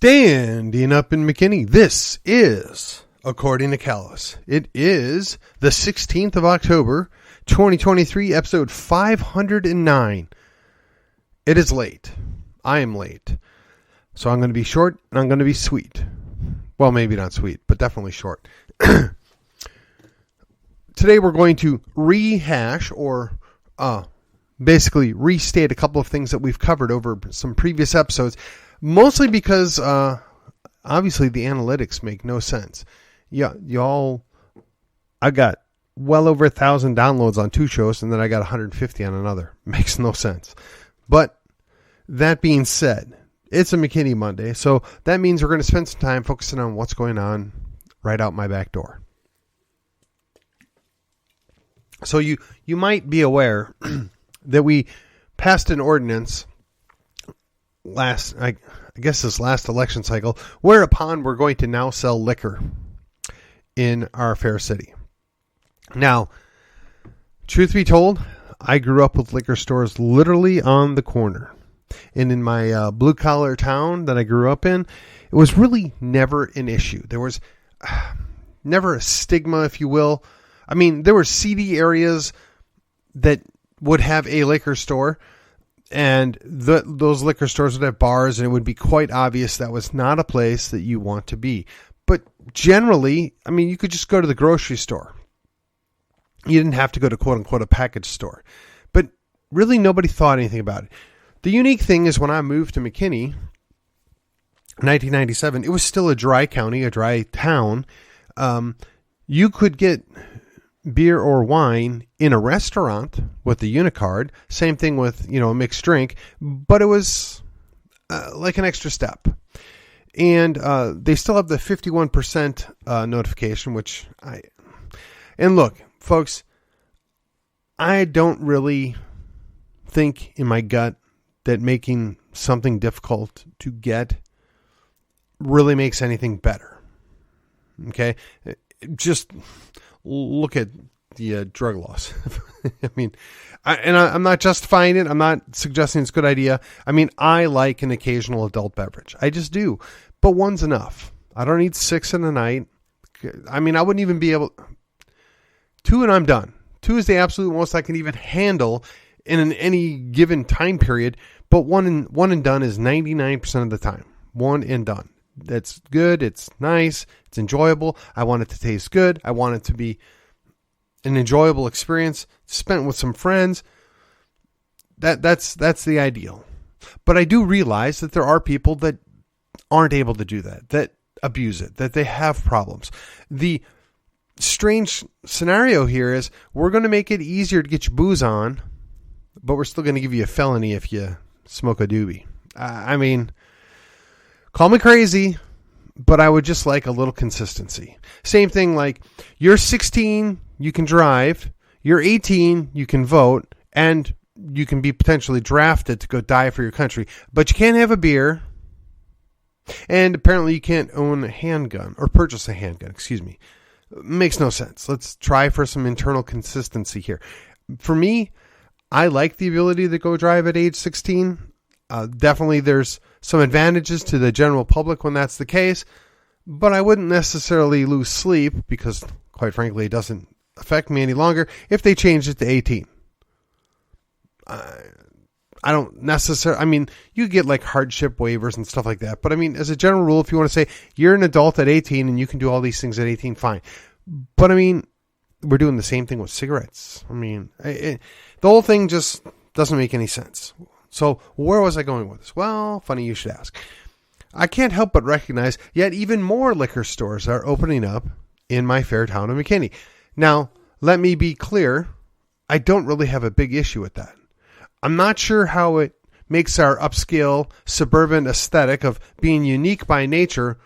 Standing up in McKinney, this is According to Callus. It is the 16th of October, 2023, episode 509. It is late. I am late. So I'm going to be short and I'm going to be sweet. Well, maybe not sweet, but definitely short. Today we're going to rehash or basically restate a couple of things that we've covered over some previous episodes. Mostly because, obviously, the analytics make no sense. Yeah, I got well over 1,000 downloads on two shows, and then I got 150 on another. Makes no sense. But that being said, it's a McKinney Monday, so that means we're going to spend some time focusing on what's going on right out my back door. So you might be aware that we passed an ordinance this last election cycle, whereupon we're going to now sell liquor in our fair city. Now, truth be told, I grew up with liquor stores literally on the corner. And in my blue-collar town that I grew up in, it was really never an issue. There was never a stigma, if you will. I mean, there were seedy areas that would have a liquor store, and those liquor stores would have bars, and it would be quite obvious that was not a place that you want to be. But generally, I mean, you could just go to the grocery store. You didn't have to go to quote-unquote a package store. But really nobody thought anything about it. The unique thing is when I moved to McKinney, 1997, it was still a dry county, a dry town. You could get beer or wine in a restaurant with the Unicard. Same thing with, a mixed drink, but it was like an extra step. And they still have the 51% notification, and look, folks, I don't really think in my gut that making something difficult to get really makes anything better. Okay? Just look at the drug laws. I mean, I'm not justifying it. I'm not suggesting it's a good idea. I mean, I like an occasional adult beverage. I just do. But one's enough. I don't need 6 in a night. I mean, I wouldn't even be able... 2 and I'm done. 2 is the absolute most I can even handle in any given time period. But one and done is 99% of the time. 1 and done. That's good. It's nice. It's enjoyable. I want it to taste good. I want it to be an enjoyable experience spent with some friends. That's the ideal. But I do realize that there are people that aren't able to do that abuse it, that they have problems. The strange scenario here is we're going to make it easier to get your booze on, but we're still going to give you a felony if you smoke a doobie. I mean, call me crazy, but I would just like a little consistency. Same thing like you're 16, you can drive. You're 18, you can vote. And you can be potentially drafted to go die for your country. But you can't have a beer. And apparently you can't own a handgun or purchase a handgun. Excuse me. Makes no sense. Let's try for some internal consistency here. For me, I like the ability to go drive at age 16. Definitely there's some advantages to the general public when that's the case, but I wouldn't necessarily lose sleep because, quite frankly, it doesn't affect me any longer if they changed it to 18. I don't necessarily, I mean, you get like hardship waivers and stuff like that, but I mean, as a general rule, if you want to say you're an adult at 18 and you can do all these things at 18, fine. But I mean, we're doing the same thing with cigarettes. I mean, the whole thing just doesn't make any sense. So where was I going with this? Well, funny you should ask. I can't help but recognize yet even more liquor stores are opening up in my fair town of McKinney. Now, let me be clear. I don't really have a big issue with that. I'm not sure how it makes our upscale suburban aesthetic of being unique by nature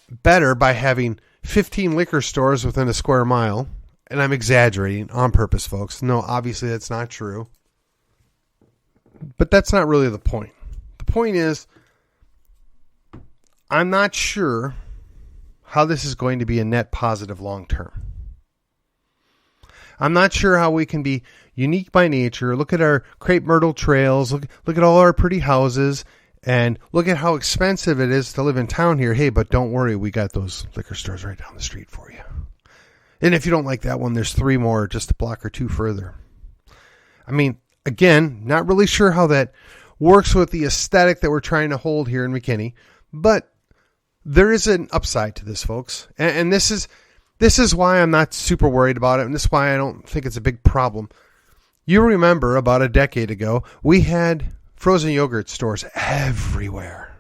better by having 15 liquor stores within a square mile. And I'm exaggerating on purpose, folks. No, obviously that's not true. But that's not really the point. The point is, I'm not sure how this is going to be a net positive long term. I'm not sure how we can be unique by nature. Look at our crepe myrtle trails. Look at all our pretty houses And look at how expensive it is to live in town here. Hey, but don't worry, we got those liquor stores right down the street for you. And if you don't like that one, there's 3 more just a block or 2 further. I mean, again, not really sure how that works with the aesthetic that we're trying to hold here in McKinney, but there is an upside to this, folks. And this is why I'm not super worried about it, and this is why I don't think it's a big problem. You remember about a decade ago, we had frozen yogurt stores everywhere,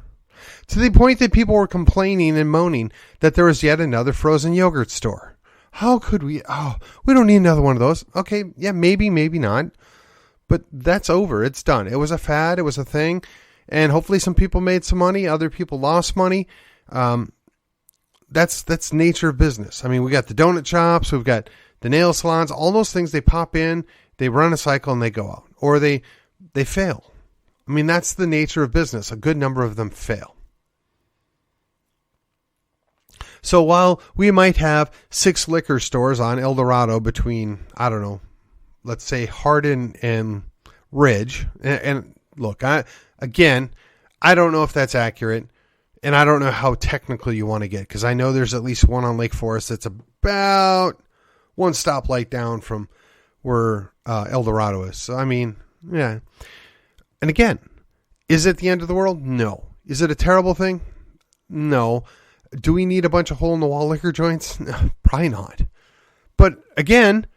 to the point that people were complaining and moaning that there was yet another frozen yogurt store. How could we? Oh, we don't need another one of those. Okay, yeah, maybe not. But that's over. It's done. It was a fad. It was a thing. And hopefully some people made some money. Other people lost money. That's nature of business. I mean, we got the donut shops. We've got the nail salons. All those things, they pop in, they run a cycle, and they go out. Or they fail. I mean, that's the nature of business. A good number of them fail. So while we might have 6 liquor stores on El Dorado between, I don't know, let's say Hardin and Ridge. And look, I don't know if that's accurate, and I don't know how technical you want to get, because I know there's at least one on Lake Forest that's about 1 stoplight down from where El Dorado is. So, I mean, yeah. And again, is it the end of the world? No. Is it a terrible thing? No. Do we need a bunch of hole-in-the-wall liquor joints? No, probably not. But again,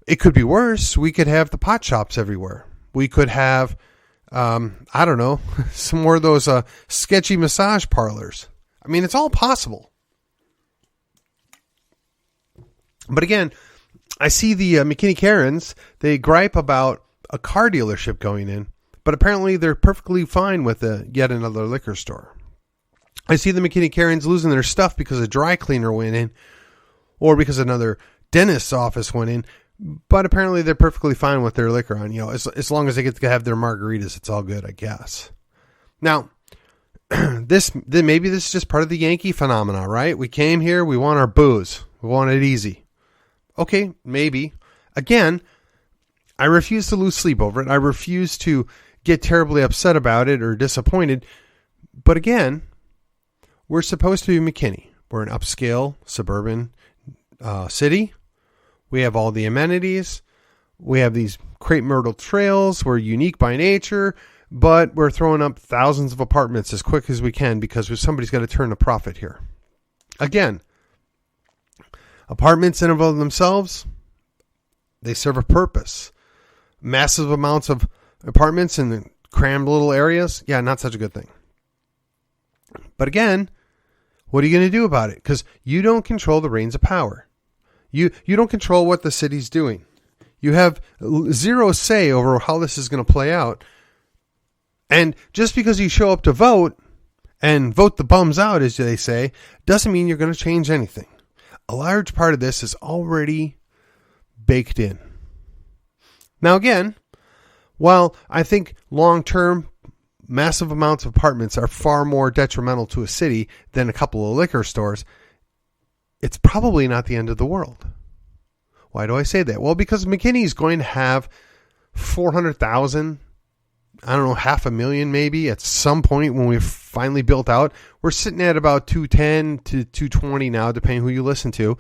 it could be worse. We could have the pot shops everywhere. We could have, I don't know, some more of those sketchy massage parlors. I mean, it's all possible. But again, I see the McKinney Karens, they gripe about a car dealership going in, but apparently they're perfectly fine with yet another liquor store. I see the McKinney Karens losing their stuff because a dry cleaner went in, or because another dentist's office went in, but apparently they're perfectly fine with their liquor on. As long as they get to have their margaritas, it's all good, I guess. Now, maybe this is just part of the Yankee phenomena, right? We came here, we want our booze, we want it easy. Okay, maybe. Again, I refuse to lose sleep over it. I refuse to get terribly upset about it or disappointed. But again, we're supposed to be McKinney. We're an upscale suburban city. We have all the amenities. We have these crepe myrtle trails. We're unique by nature, but we're throwing up thousands of apartments as quick as we can because somebody's got to turn a profit here. Again, apartments in and of themselves, they serve a purpose. Massive amounts of apartments in the crammed little areas, yeah, not such a good thing. But again, what are you going to do about it? Because you don't control the reins of power. You don't control what the city's doing. You have zero say over how this is going to play out. And just because you show up to vote and vote the bums out, as they say, doesn't mean you're going to change anything. A large part of this is already baked in. Now again, while I think long-term massive amounts of apartments are far more detrimental to a city than a couple of liquor stores, it's probably not the end of the world. Why do I say that? Well, because McKinney is going to have 400,000, I don't know, 500,000 maybe at some point when we've finally built out. We're sitting at about 210 to 220 now, depending who you listen to.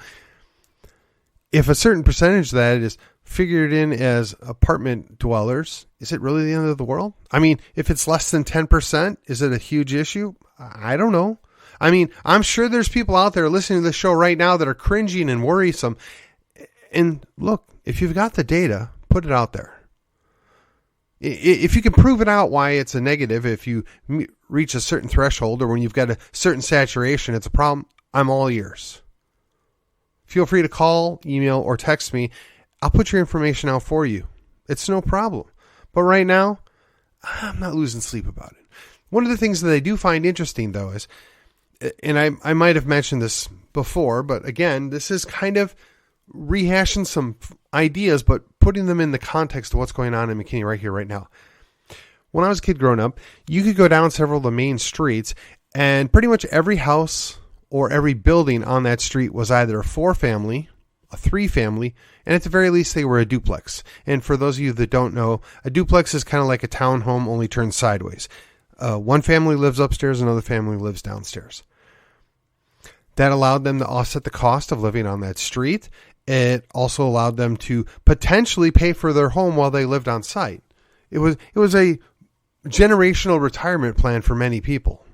If a certain percentage of that is figured in as apartment dwellers, is it really the end of the world? I mean, if it's less than 10%, is it a huge issue? I don't know. I mean, I'm sure there's people out there listening to this show right now that are cringing and worrisome. And look, if you've got the data, put it out there. If you can prove it out why it's a negative, if you reach a certain threshold or when you've got a certain saturation, it's a problem, I'm all ears. Feel free to call, email, or text me. I'll put your information out for you. It's no problem. But right now, I'm not losing sleep about it. One of the things that I do find interesting, though, is, and I might have mentioned this before, but again, this is kind of rehashing some ideas, but putting them in the context of what's going on in McKinney right here, right now. When I was a kid growing up, you could go down several of the main streets, and pretty much every house or every building on that street was either a 4-family, a 3-family, and at the very least, they were a duplex. And for those of you that don't know, a duplex is kind of like a townhome, only turned sideways. One family lives upstairs, another family lives downstairs. That allowed them to offset the cost of living on that street. It also allowed them to potentially pay for their home while they lived on site. It was a generational retirement plan for many people.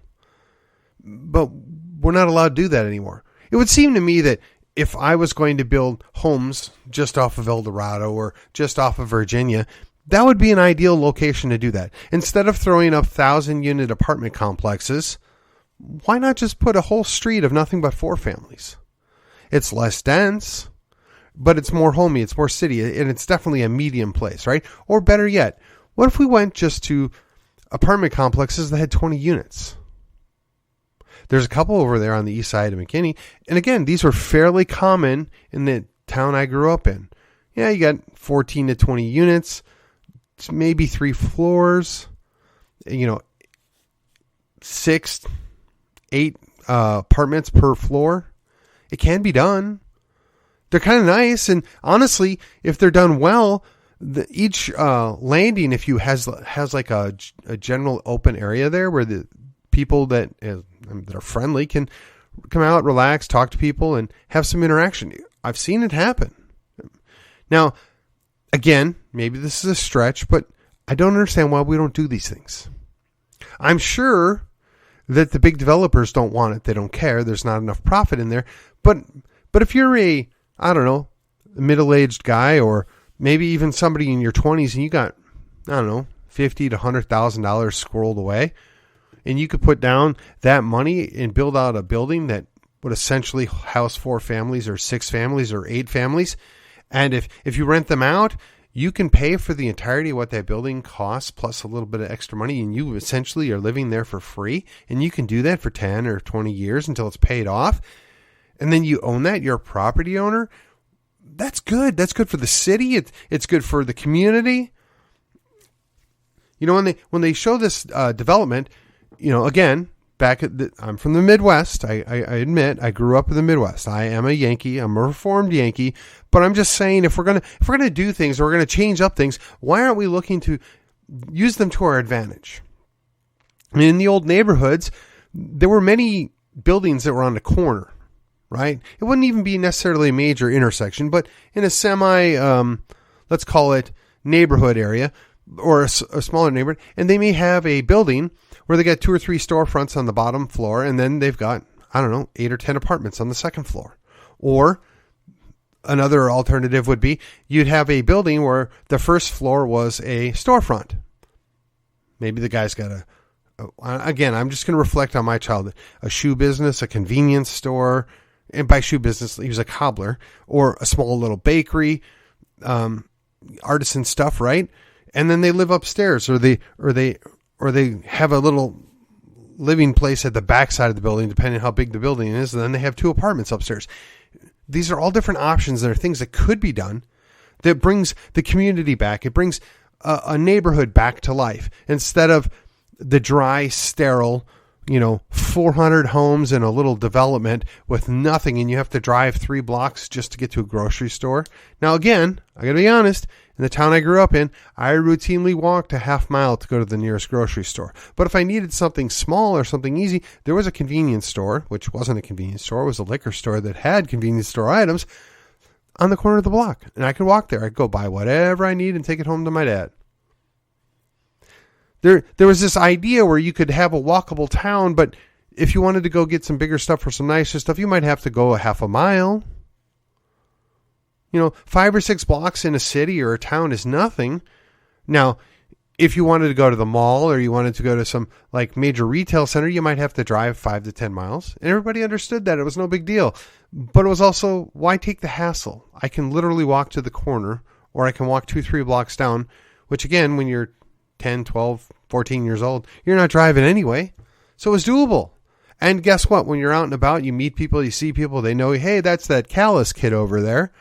But we're not allowed to do that anymore. It would seem to me that if I was going to build homes just off of El Dorado or just off of Virginia, that would be an ideal location to do that. Instead of throwing up 1,000-unit apartment complexes, why not just put a whole street of nothing but 4 families? It's less dense, but it's more homey, it's more city, and it's definitely a medium place, right? Or better yet, what if we went just to apartment complexes that had 20 units? There's a couple over there on the east side of McKinney. And again, these were fairly common in the town I grew up in. Yeah, you got 14 to 20 units, maybe 3 floors, 6, 8 apartments per floor. It can be done. They're kind of nice. And honestly, if they're done well, each landing, if you has like a general open area there where the people that are friendly can come out, relax, talk to people, and have some interaction. I've seen it happen. Now, again, maybe this is a stretch, but I don't understand why we don't do these things. I'm sure that the big developers don't want it. They don't care. There's not enough profit in there. But if you're a middle-aged guy, or maybe even somebody in your 20s, and you got, $50,000 to $100,000 squirreled away, and you could put down that money and build out a building that would essentially house 4 families or 6 families or 8 families. And if you rent them out, you can pay for the entirety of what that building costs plus a little bit of extra money, and you essentially are living there for free. And you can do that for 10 or 20 years until it's paid off. And then you own that. You're a property owner. That's good. That's good for the city. It's good for the community. When they show this development, again, I'm from the Midwest. I admit I grew up in the Midwest. I am a Yankee. I'm a reformed Yankee. But I'm just saying, if we're gonna do things, or we're gonna change up things, why aren't we looking to use them to our advantage? I mean, in the old neighborhoods, there were many buildings that were on the corner, right? It wouldn't even be necessarily a major intersection, but in a semi, let's call it neighborhood area, or a smaller neighborhood, and they may have a building where they got 2 or 3 storefronts on the bottom floor, and then they've got, 8 or 10 apartments on the second floor. Or another alternative would be you'd have a building where the first floor was a storefront. Maybe the guy's got again, I'm just going to reflect on my childhood, a shoe business, a convenience store, and by shoe business, he was a cobbler, or a small little bakery, artisan stuff, right? And then they live upstairs, or they have a little living place at the backside of the building, depending on how big the building is. And then they have 2 apartments upstairs. These are all different options. There are things that could be done that brings the community back. It brings a neighborhood back to life instead of the dry, sterile, 400 homes in a little development with nothing, and you have to drive 3 blocks just to get to a grocery store. Now, again, I got to be honest, in the town I grew up in, I routinely walked a half mile to go to the nearest grocery store. But if I needed something small or something easy, there was a convenience store, which wasn't a convenience store. It was a liquor store that had convenience store items on the corner of the block. And I could walk there. I'd go buy whatever I need and take it home to my dad. There was this idea where you could have a walkable town, but if you wanted to go get some bigger stuff or some nicer stuff, you might have to go a half a mile. 5 or 6 blocks in a city or a town is nothing. Now, if you wanted to go to the mall, or you wanted to go to some major retail center, you might have to drive 5 to 10 miles. And everybody understood that. It was no big deal. But it was also, why take the hassle? I can literally walk to the corner, or I can walk 2-3 blocks down, which again, when you're 10, 12, 14 years old, you're not driving anyway. So it was doable. And guess what? When you're out and about, you meet people, you see people, they know, hey, that's that Callus kid over there.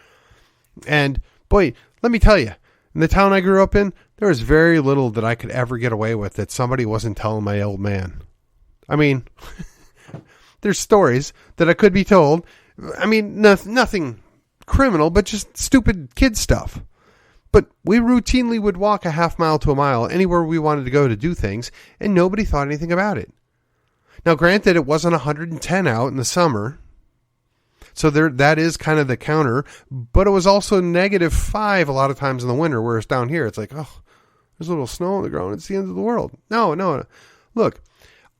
And boy, let me tell you, in the town I grew up in, there was very little that I could ever get away with that somebody wasn't telling my old man. I mean, there's stories that I could be told. I mean, nothing criminal, but just stupid kid stuff. But we routinely would walk a half mile to a mile anywhere we wanted to go to do things, and nobody thought anything about it. Now, granted, it wasn't 110 out in the summer, so that is kind of the counter, but it was also -5 a lot of times in the winter, whereas down here it's like, oh, there's a little snow on the ground. It's the end of the world. No. Look,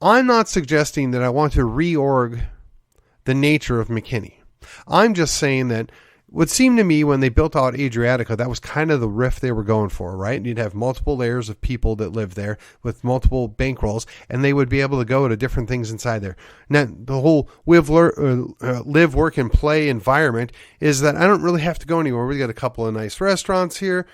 I'm not suggesting that I want to reorg the nature of McKinney. I'm just saying that what seemed to me when they built out Adriatica, that was kind of the riff they were going for, right? You'd have multiple layers of people that live there with multiple bankrolls, and they would be able to go to different things inside there. Now, the whole live, work, and play environment is that I don't really have to go anywhere. We got a couple of nice restaurants here.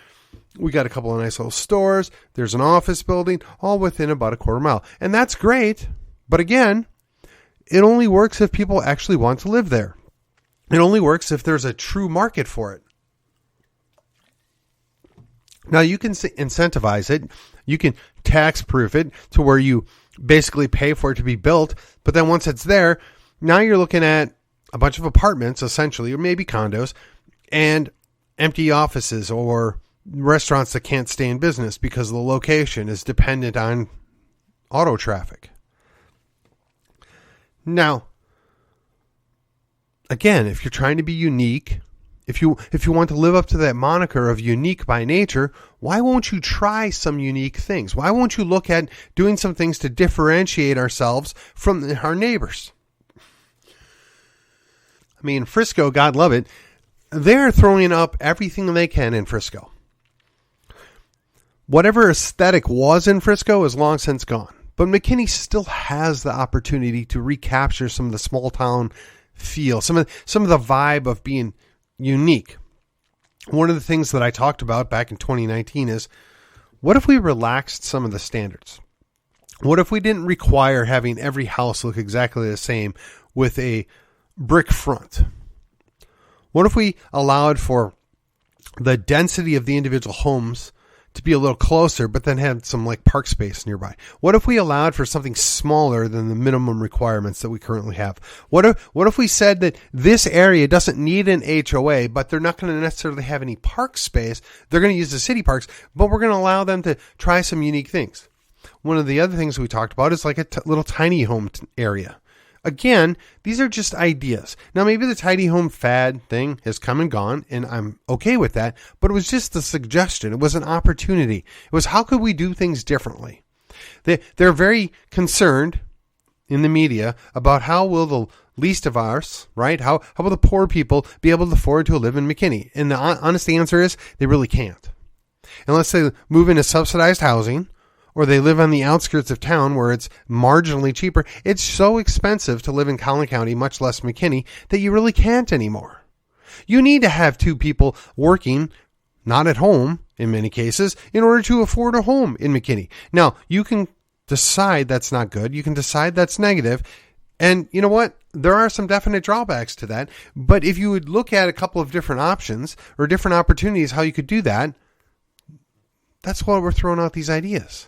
We got a couple of nice little stores. There's an office building, all within about a quarter mile. And that's great. But again, it only works if people actually want to live there. It only works if there's a true market for it. Now, you can incentivize it. You can tax proof it to where you basically pay for it to be built. But then once it's there, now you're looking at a bunch of apartments, essentially, or maybe condos, and empty offices or restaurants that can't stay in business because the location is dependent on auto traffic. Now, again, if you're trying to be unique, if you want to live up to that moniker of unique by nature, why won't you try some unique things? Why won't you look at doing some things to differentiate ourselves from our neighbors? I mean, Frisco, God love it, they're throwing up everything they can in Frisco. Whatever aesthetic was in Frisco is long since gone. But McKinney still has the opportunity to recapture some of the small town feel, some of the vibe of being unique. One of the things that I talked about back in 2019 is, what if we relaxed some of the standards? What if we didn't require having every house look exactly the same with a brick front? What if we allowed for the density of the individual homes to be a little closer, but then had some like park space nearby? What if we allowed for something smaller than the minimum requirements that we currently have? What if we said that this area doesn't need an HOA, but they're not going to necessarily have any park space. They're going to use the city parks, but we're going to allow them to try some unique things. One of the other things we talked about is like a little tiny home area. Again, these are just ideas. Now, maybe the tiny home fad thing has come and gone, and I'm okay with that, but it was just a suggestion. It was an opportunity. It was, how could we do things differently? They're very concerned in the media about how will the least of us, right? How will the poor people be able to afford to live in McKinney? And the honest answer is they really can't. Unless they move into subsidized housing, or they live on the outskirts of town where it's marginally cheaper. It's so expensive to live in Collin County, much less McKinney, that you really can't anymore. You need to have two people working, not at home in many cases, in order to afford a home in McKinney. Now, you can decide that's not good. You can decide that's negative. And you know what? There are some definite drawbacks to that. But if you would look at a couple of different options or different opportunities how you could do that, that's why we're throwing out these ideas.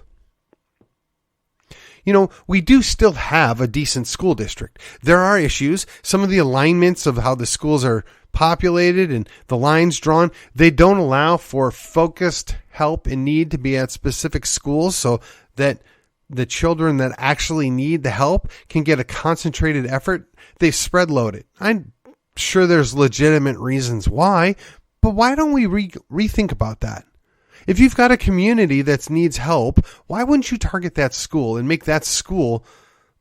You know, we do still have a decent school district. There are issues. Some of the alignments of how the schools are populated and the lines drawn, they don't allow for focused help and need to be at specific schools so that the children that actually need the help can get a concentrated effort. They spread load it. I'm sure there's legitimate reasons why, but why don't we rethink about that? If you've got a community that needs help, why wouldn't you target that school and make that school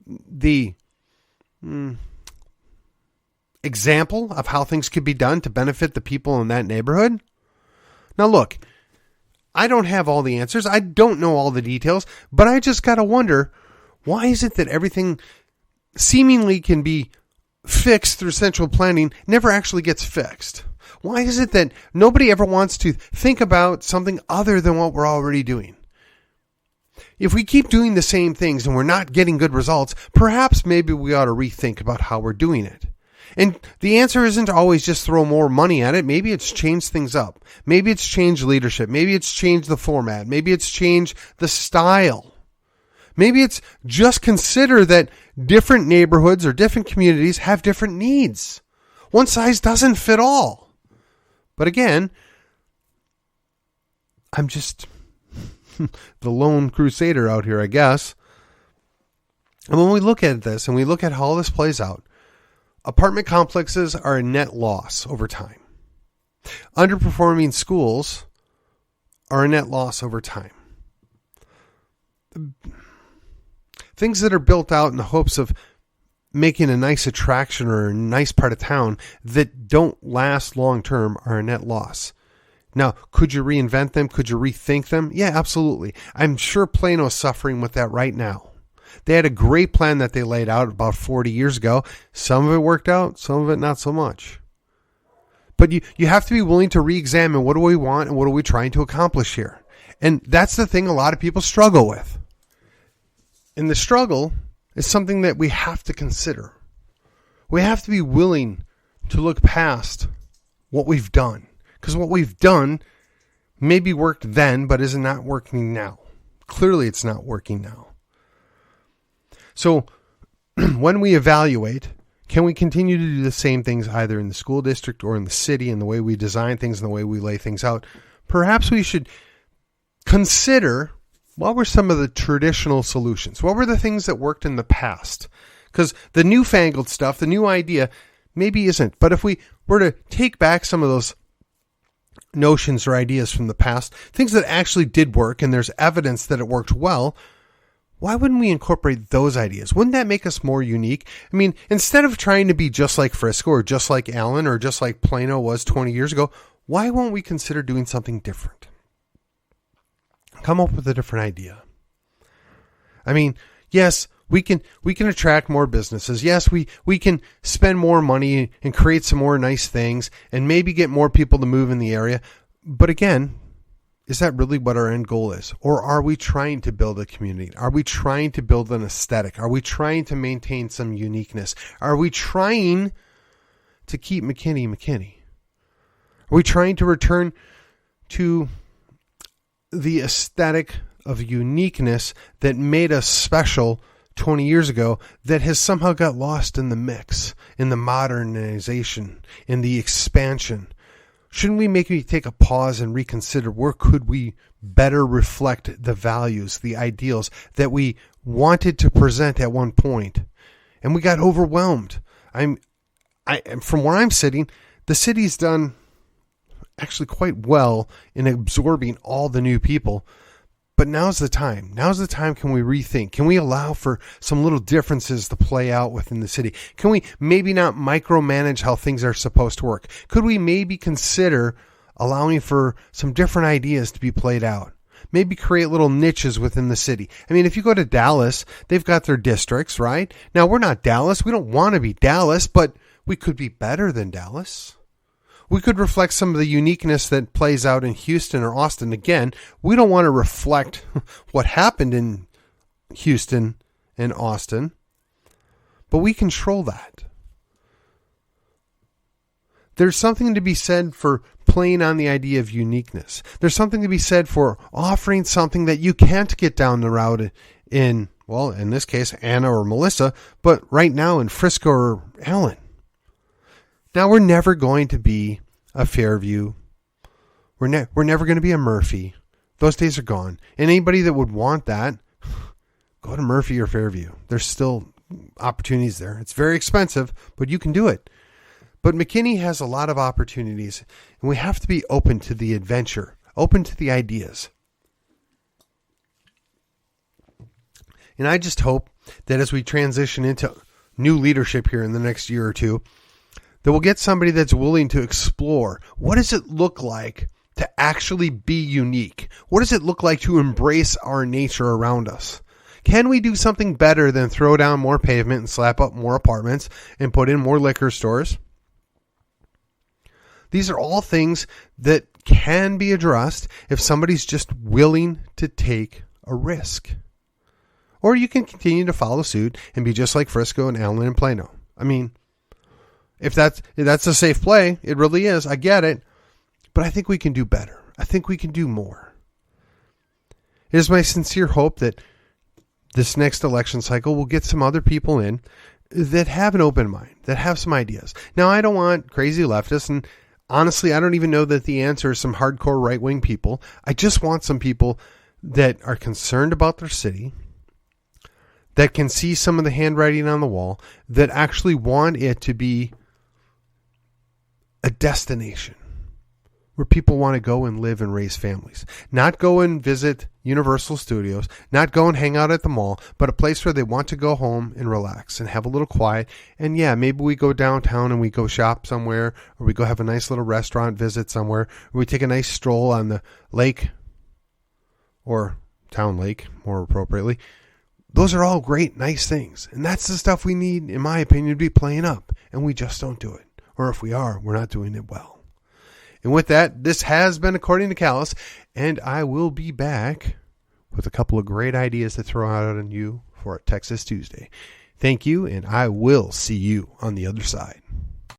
the example of how things could be done to benefit the people in that neighborhood? Now, look, I don't have all the answers. I don't know all the details, but I just got to wonder, why is it that everything seemingly can be fixed through central planning never actually gets fixed? Why is it that nobody ever wants to think about something other than what we're already doing? If we keep doing the same things and we're not getting good results, perhaps maybe we ought to rethink about how we're doing it. And the answer isn't always just throw more money at it. Maybe it's changed things up. Maybe it's changed leadership. Maybe it's changed the format. Maybe it's changed the style. Maybe it's just consider that different neighborhoods or different communities have different needs. One size doesn't fit all. But again, I'm just the lone crusader out here, I guess. And when we look at this and we look at how all this plays out, apartment complexes are a net loss over time. Underperforming schools are a net loss over time. Things that are built out in the hopes of making a nice attraction or a nice part of town that don't last long term are a net loss. Now, could you reinvent them? Could you rethink them? Yeah, absolutely. I'm sure Plano's suffering with that right now. They had a great plan that they laid out about 40 years ago. Some of it worked out, some of it not so much. But you have to be willing to re-examine what do we want and what are we trying to accomplish here. And that's the thing a lot of people struggle with. And the struggle is something that we have to consider. We have to be willing to look past what we've done. Because what we've done maybe worked then, but is not working now. Clearly it's not working now. So when we evaluate, can we continue to do the same things either in the school district or in the city and the way we design things and the way we lay things out? Perhaps we should consider what were some of the traditional solutions? What were the things that worked in the past? Because the newfangled stuff, the new idea, maybe isn't. But if we were to take back some of those notions or ideas from the past, things that actually did work and there's evidence that it worked well, why wouldn't we incorporate those ideas? Wouldn't that make us more unique? I mean, instead of trying to be just like Frisco or just like Allen or just like Plano was 20 years ago, why won't we consider doing something different? Come up with a different idea. I mean, yes, we can attract more businesses. Yes, we can spend more money and create some more nice things and maybe get more people to move in the area. But again, is that really what our end goal is? Or are we trying to build a community? Are we trying to build an aesthetic? Are we trying to maintain some uniqueness? Are we trying to keep McKinney? Are we trying to return to the aesthetic of uniqueness that made us special 20 years ago that has somehow got lost in the mix, in the modernization, in the expansion? Shouldn't we maybe take a pause and reconsider where could we better reflect the values, the ideals that we wanted to present at one point, and we got overwhelmed? From where I'm sitting, the city's done actually quite well in absorbing all the new people. But now's the time. Can we rethink? Can we allow for some little differences to play out within the city? Can we maybe not micromanage how things are supposed to work? Could we maybe consider allowing for some different ideas to be played out? Maybe create little niches within the city. I mean, if you go to Dallas, they've got their districts, right? Now, we're not Dallas. We don't want to be Dallas, but we could be better than Dallas. We could reflect some of the uniqueness that plays out in Houston or Austin. Again, we don't want to reflect what happened in Houston and Austin, but we control that. There's something to be said for playing on the idea of uniqueness. There's something to be said for offering something that you can't get down the route in, well, in this case, Anna or Melissa, but right now in Frisco or Allen. Now, we're never going to be a Fairview. We're never going to be a Murphy. Those days are gone. And anybody that would want that, go to Murphy or Fairview. There's still opportunities there. It's very expensive, but you can do it. But McKinney has a lot of opportunities, and we have to be open to the adventure, open to the ideas. And I just hope that as we transition into new leadership here in the next year or two, that we'll get somebody that's willing to explore what does it look like to actually be unique? What does it look like to embrace our nature around us? Can we do something better than throw down more pavement and slap up more apartments and put in more liquor stores? These are all things that can be addressed if somebody's just willing to take a risk. Or you can continue to follow suit and be just like Frisco and Allen and Plano. I mean, if that's a safe play, it really is. I get it. But I think we can do better. I think we can do more. It is my sincere hope that this next election cycle will get some other people in that have an open mind, that have some ideas. Now, I don't want crazy leftists, and Honestly, I don't even know that the answer is some hardcore right-wing people. I just want some people that are concerned about their city, that can see some of the handwriting on the wall, that actually want it to be a destination where people want to go and live and raise families. Not go and visit Universal Studios, not go and hang out at the mall, but a place where they want to go home and relax and have a little quiet. And yeah, maybe we go downtown and we go shop somewhere, or we go have a nice little restaurant visit somewhere, or we take a nice stroll on the lake, or town lake, more appropriately. Those are all great, nice things. And that's the stuff we need, in my opinion, to be playing up. And we just don't do it. Or if we are, we're not doing it well. And with that, this has been According to Callus, and I will be back with a couple of great ideas to throw out on you for Texas Tuesday. Thank you, and I will see you on the other side.